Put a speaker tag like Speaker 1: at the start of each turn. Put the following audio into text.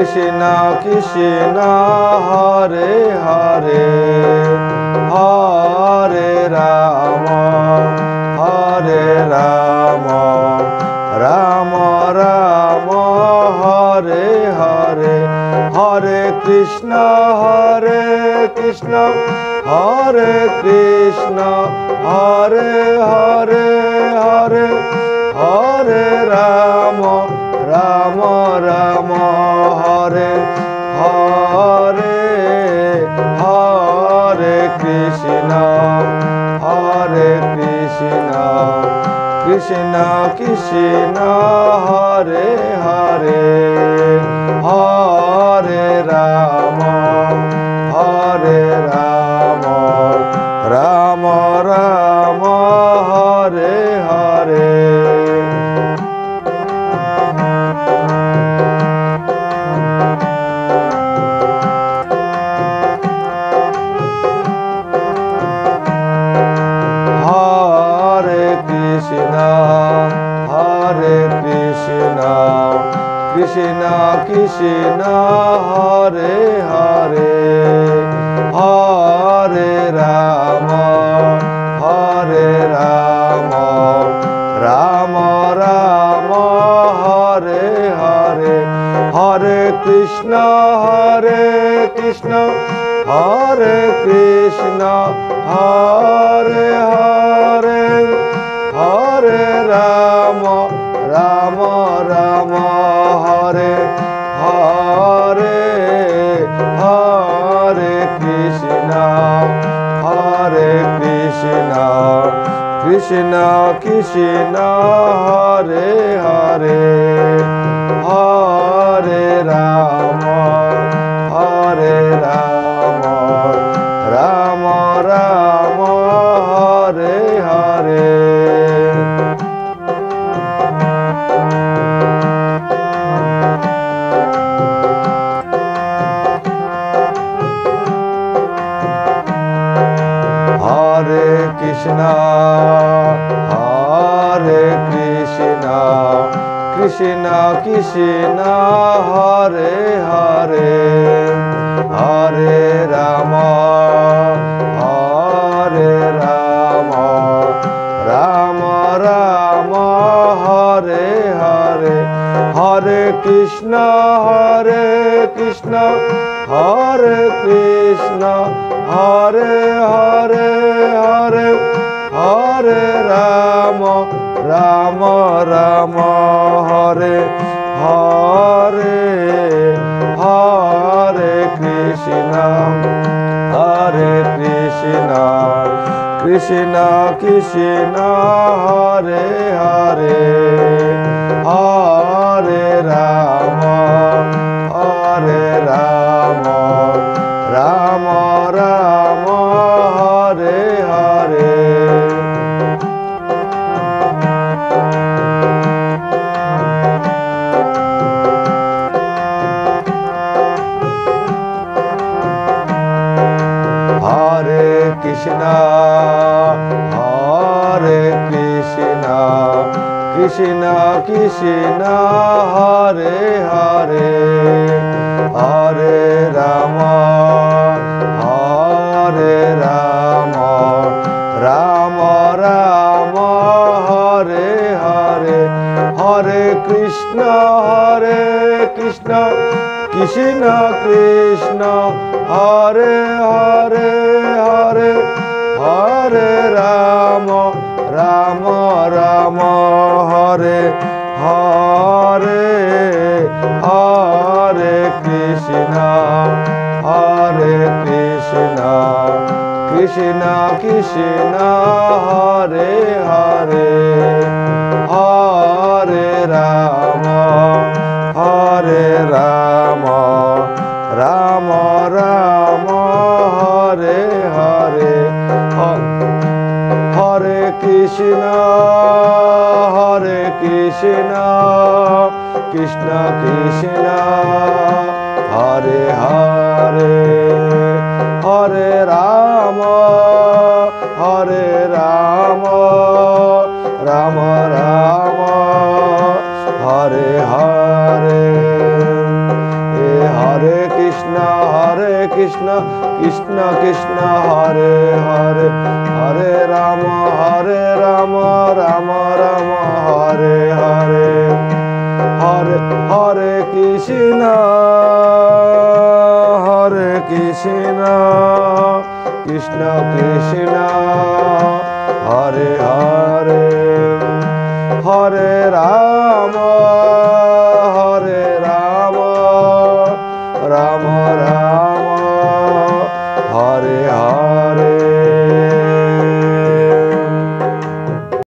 Speaker 1: Krishna Krishna Hare Hare Hare Ram Ram Ram Hare Hare Hare Krishna Hare Krishna Hare Hare Hare Hare Ram Ram Ram Hare Hare Hare Krishna Krishna Krishna Hare Hare Hare Ram Ram Ram Hare Hare Krishna Krishna Hare Hare Hare Ram Ram Ram Hare Hare Hare Krishna Hare Krishna Hare Hare Hare Ram Ram Ram Hare Hare Hare Krishna Krishna Krishna Hare Hare Hare Ram Ram Ram Hare Hare Krishna Krishna Krishna Hare Hare Hare Ram Ram Ram Hare Hare Hare Krishna Hare Krishna Hare Hare Hare Ram Ram Ram Hare Hare Hare Krishna Krishna Krishna Hare Hare Hare Ram Ram Ram Hare Hare Krishna Krishna Krishna Hare Hare Hare Ram Ram Ram Hare Hare Hare Krishna Krishna Krishna Hare Hare Hare Ram Ram Hare Hare Hare Krishna Krishna Krishna Hare Hare Hare Ram Ram Ram Hare Hare Hare Krishna Krishna Krishna Hare Hare Hare Ram Ram Ram Hare Hare Krishna Krishna Krishna Hare Hare Hare Ram Ram Ram Hare Hare Hare Hare Krishna Krishna Krishna